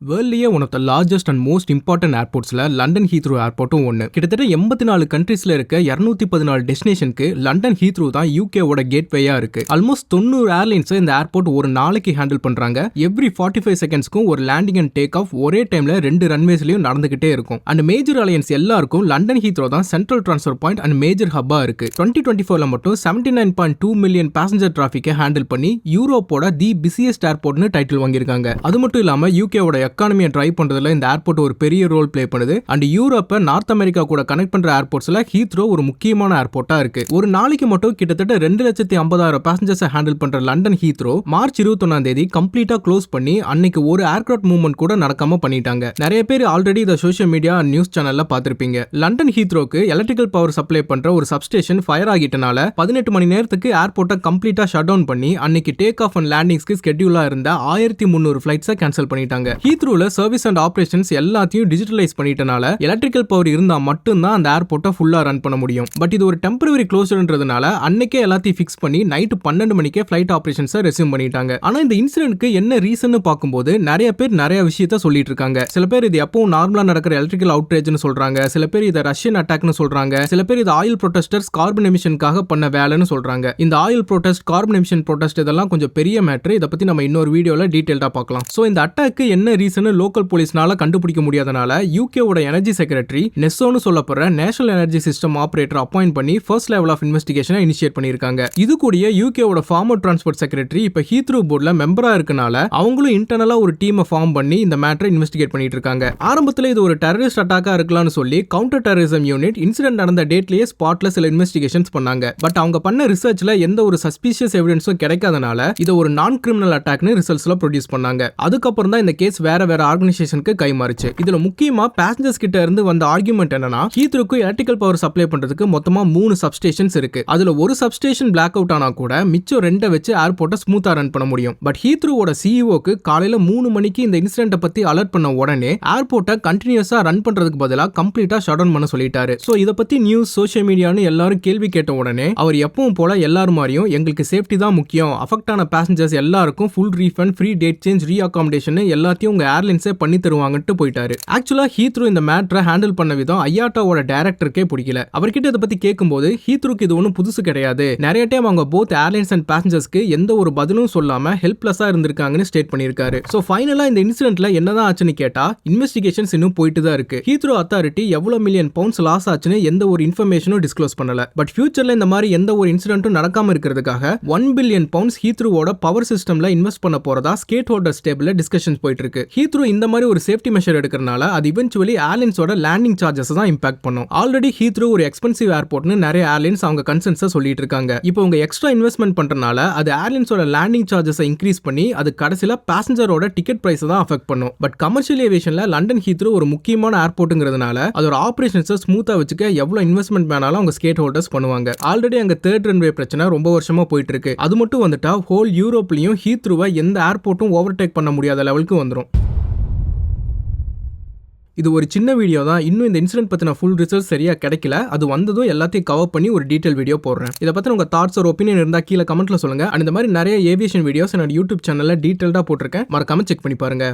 வேர்ல்ட்லயே one of the largest and most important ஏர்போர்ட்ஸ்ல London Heathrow ஏர்போர்ட்டும் ஒன்று. கிட்டத்தட்ட 84 கண்ட்ரீஸ்ல இருக்க 214 டெஸ்டினேஷனுக்கு லண்டன் ஹீத்ரோ தான் யூகேவோட கேட்வேயா இருக்கு. ஆல்மோஸ்ட் 90 ஏர்லைன்ஸ் இந்த ஏர்போர்ட் ஒரு நாளைக்கு ஹேண்டில் பண்றாங்க. எவ்ரி 45 செகண்ட்ஸ்க்கும் ஒரு லேண்டிங் அண்ட் டேக் ஆஃப் ஒரே டைம்ல 2 ரன்வேஸ்லயும் நடந்துகிட்டே இருக்கும். அண்ட் மேஜர் அலையன்ஸ் எல்லாருக்கும் லண்டன் ஹீத்ரோ தான் central transfer point and major ஹப்பா இருக்கு. 2024ல மட்டும் 79.2 மில்லியன் பேசஞ்சர் டிராஃபிக்கை ஹேண்டில் பண்ணி யூரோப்போட தி பிசியஸ்ட் ஏர்போர்ட்னு டைட்டில் வாங்கியிருக்காங்க. அது மட்டும் இல்லாம யூகேவோட எக்கானமியை டிரைவ் பண்றதுல இந்த ஏர்போர்ட் ஒரு பெரிய ரோல் பிளே பண்ணுது. அண்ட் யூரோப்பை நார்த் அமெரிக்கா கூட கனெக்ட் பண்ற ஏர்போர்ட்ஸ்ல ஹீத்ரோ ஒரு முக்கியமான ஏர்போர்ட்டா இருக்கு. ஒரு நாளைக்கு மட்டும் கிட்டத்தட்ட 2,50,000 பேசஞ்சர்ஸ் ஹேண்டில் பண்ற லண்டன் ஹீத்ரோ மார்ச் 21 கம்ப்ளீட்டா க்ளோஸ் பண்ணி அன்னைக்கு ஒரு ஏர்கிராஃப்ட் மூவ்மெண்ட் கூட நடக்காம பண்ணிட்டாங்க. நிறைய பேர் ஆல்ரெடி இந்த சோஷியல் மீடியா அண்ட் நியூஸ் சேனல்ல பார்த்திருப்பீங்க. லண்டன் ஹீத்ரோக்கு எலக்ட்ரிக்கல் பவர் சப்ளை பண்ற ஒரு சப்ஸ்டேஷன் ஃபயர் ஆகிட்டனால 18 மணி நேரத்துக்கு ஏர்போர்ட்டை கம்ப்ளீட்டா ஷட் டவுன் பண்ணி அன்னைக்கு டேக் ஆஃப் அண்ட் லேண்டிங்ஸ்க்கு ஸ்கெட்யூலா இருந்த 1300 ஃபிளைட்ஸை கேன்சல் பண்ணிட்டாங்க. ஹீத்ரோல சர்வீஸ் அண்ட் ஆபரேஷன்ஸ் எல்லாத்தையும் டிஜிட்டலைஸ் பண்ணிட்டனால எலக்ட்ரிக்கல் பவர் இருந்தா மட்டும்தான் அந்த ஏர்போர்ட்டை ஃபுல்லா ரன் பண்ண முடியும். பட் இது ஒரு டெம்பரரி க்ளோஸர்ன்றதுனால அன்னைக்கே எல்லாத்தையும் ஃபிக்ஸ் பண்ணி நைட்டு 12 மணிக்கே ஃபிளைட் ஆபரேஷன்ஸை ரெஸ்யூம் பண்ணிட்டாங்க. ஆனா இந்த இன்சிடென்ட்க்கு என்ன ரீசன் பார்க்கும்போது நிறைய பேர் நிறைய விஷயத்த சொல்லிட்டு இருக்காங்க. சில பேர் இது எப்பவும் நார்மலா நடக்கிற எலக்ட்ரிக்கல் அவுட்ரேஜ்னு சொல்றாங்க. சில பேர் இதை ரஷ்யன் அட்டாக்னு சொல்றாங்க. சில பேர் இது ஆயில் ப்ரொடெஸ்டர்ஸ் கார்பன் எமிஷனுக்காக பண்ண வேலைன்னு சொல்றாங்க. இந்த oil protest, carbon emission protest இதெல்லாம் கொஞ்சம் பெரிய மேட்டர். இதை பத்தி நம்ம இன்னொரு வீடியோல டீடைல்டா பார்க்கலாம். சோ இந்த அட்டாக்கு என்ன ரீசன் லோக்கல் போலீஸ்னால கண்டுபிடிக்க முடியாதனால யூகேவோட எனர்ஜி செக்ரட்டரி நெஸ்ஸோன்னு சொல்லப்படுற national energy system operator appoint பண்ணி ஃபர்ஸ்ட் லெவல் ஆஃப் இன்வெஸ்டிகேஷனை இனிஷியேட் பண்ணிருக்காங்க. இது கூடிய யூகேவோட ஃபார்மர் டிரான்ஸ்போர்ட் செக்ரட்டரி இப்ப ஹீத்ரோ போர்ட்ல மெம்பரா இருக்கனால அவங்களும் இன்டர்னலா ஒரு டீமை ஃபார்ம் பண்ணி இந்த மேட்டரை இன்வெஸ்டிகேட் பண்ணிட்டு இருக்காங்க. ஆரம்பத்துல இது ஒரு டெரரிஸ்ட் அட்டாக்கா இருக்கலாம்னு சொல்லி கவுண்டர் டெரரிசம் யூனிட் இன்சிடென்ட் நடந்த டேட்லயே ஸ்பாட்ல சில இன்வெஸ்டிகேஷன்ஸ் பண்ணாங்க. பட் அவங்க பண்ண ரிசர்ச்ல எந்த ஒரு சஸ்பீஷியஸ் எவிடன்ஸும் கிடைக்காதனால இதை ஒரு நான் கிரிமினல் அட்டாக்னு ரிசல்ட்ஸ்ல ப்ரொடியூஸ் பண்ணாங்க. அதுக்கப்புறம் தான் இந்த கேஸ் வேற ஆர்கனைசேஷனுக்கு கைமாறுச்சு. இதுல முக்கியமா பேசஞ்சர்ஸ் கிட்ட இருந்து வந்த ஆர்குமெண்ட் என்னன்னா ஹீத்ரோக்கு எலக்ட்ரிக்கல் பவர் சப்ளை பண்றதுக்கு மொத்தமா 3 சப்ஸ்டேஷன்ஸ் இருக்கு. அதுல ஒரு சப்ஸ்டேஷன் பிளாக் அவுட் ஆனா கூட மிச்சம் 2 வச்சு ஏர்போர்ட்டை ஸ்மூத்தா ரன் பண்ண முடியும். பட் ஹீத்ரோவோட சிஇஓக்கு காலையில 3 மணிக்கு இந்த இன்சிடென்ட் பத்தி அலர்ட் பண்ண உடனே ஏர்போர்ட்டை கண்டினியூஸா ரன் பண்றதுக்கு பதிலா கம்ப்ளீட்டா ஷட் டவுன் பண்ண சொல்லிட்டாரு. சோ இத பத்தி நியூஸ், சோஷியல் மீடியான்னு எல்லாரும் கேள்வி கேட்ட உடனே அவர் எப்பவும் போல எல்லாரும் மாதிரியும் எங்களுக்கு சேஃப்டி தான் முக்கியம், அஃபெக்ட் ஆன பேசஞ்சர்ஸ் எல்லாருக்கும் full refund, free date change, reaccommodation எல்லாத்தையும் உங்க ஏர்லைன்ஸே பண்ணி தருவாங்கட்டு போயிட்டாரு. ஆக்சுவலா ஹீத்ரோ இந்த மேட்டரை ஹேண்டில் பண்ண விதம் ஐயாட்டாவோட டைரக்டருக்கே பிடிக்கல. அவர்கிட்ட இதை பத்தி கேட்கும்போது ஹீத்ரோக்கு இது ஒன்றும் புதுசு கிடையாது, நிறைய டைம் அவங்க போத் ஏர்லைன்ஸ் அண்ட் பேசஞ்சர்ஸ்க்கு எந்த ஒரு பதிலும் சொல்லாம ஹெல்ப்லெஸ்ஸா இருந்திருக்காங்கன்னு ஸ்டேட் பண்ணிருக்காரு. சோ ஃபைனலா இந்த இன்சிடென்ட்ல என்னதான் ஆச்சுன்னு கேட்டா இன்வெஸ்டிகேஷன்ஸ் இன்னும் போயிட்டு தான் இருக்கு. ஹீத்ரோ அத்தாரிட்டி எவ்வளவு மில்லியன் பவுண்ட்ஸ் லாஸ் ஆச்சுன்னு எந்த ஒரு இன்ஃபர்மேஷனும் டிஸ்க்ளோஸ் பண்ணல. பட் ஃபியூச்சர்ல இந்த மாதிரி எந்த ஒரு இன்சிடென்ட்டும் நடக்காம இருக்கிறதுக்காக 1 பில்லியன் பவுண்ட்ஸ் ஹீத்ரோவோட பவர் சிஸ்டம்ல இன்வெஸ்ட் பண்ண போறதா ஸ்டேக் ஹோல்டர்ஸ் டேபிள்ல டிஸ்கஷன்ஸ் போயிட்டு இருக்கு. ஹீத்ரோ இந்த மாதிரி ஒரு சேஃப்டி மெஷர் எடுக்கிறனால அது இவென்ச்சுவலி ஏர்லைன்ஸோட லேண்டிங் சார்ஜஸ் தான் இம்பாக்ட் பண்ணும். ஆல்ரெடி ஹீத்ரோ ஒரு எக்ஸ்பென்சிவ் ஏர்போர்ட்னு நிறைய ஏர்லைன்ஸ் அவங்க கன்சர்ன்ஸை சொல்லிட்டு இருக்காங்க. இப்போ உங்க எக்ஸ்ட்ரா இன்வெஸ்ட்மெண்ட் பண்றனால அது ஏர்லைன்ஸோட லேண்டிங் சார்ஜஸை இன்க்ரீஸ் பண்ணி அது கடைசியில பேசஞ்சரோட டிக்கெட் பிரைஸ் தான் அஃபெக்ட் பண்ணும். பட் கமர்ஷியல் ஏவியேஷன்ல லண்டன் ஹீத்ரோ ஒரு முக்கியமான ஏர்போர்ட்ங்கிறதுனால அதோட ஆபரேஷன்ஸை ஸ்மூத்தா வச்சுக்க எவ்வளவு இன்வெஸ்ட்மெண்ட் வேணாலும் அவங்க ஸ்டேக் ஹோல்டர்ஸ் பண்ணுவாங்க. ஆல்ரெடி அங்க தேர்ட் ரன்வே பிரச்சனை ரொம்ப வருஷமா போயிட்டு இருக்கு. அது மட்டும் வந்துட்டா ஹோல் யூரோப்லயும் ஹீத்ரோவை எந்த ஏர்போர்ட்டும் ஓவர்டேக் பண்ண முடியாத லெவலுக்கு வந்துடும். இது ஒரு சின்ன வீடியோ தான். இன்னும் இந்த இன்சிடென்ட் பத்தின ஃபுல் ரிசல்ட் சரியா கிடைக்கல. அது வந்ததும் எல்லாத்தையும் கவர் பண்ணி ஒரு டீடைல் வீடியோ போடுறேன். இதை பத்தி உங்க தாட்ஸ் ஒரு ஒப்பீனியன் இருந்தா கீழே கமெண்ட்ல சொல்லுங்க. அந்த மாதிரி நிறைய ஏவியேஷன் வீடியோஸ் என்னோட யூடியூப் சேனல்ல டீடைல்டா போட்டிருக்கேன், மறக்காம செக் பண்ணி பாருங்க.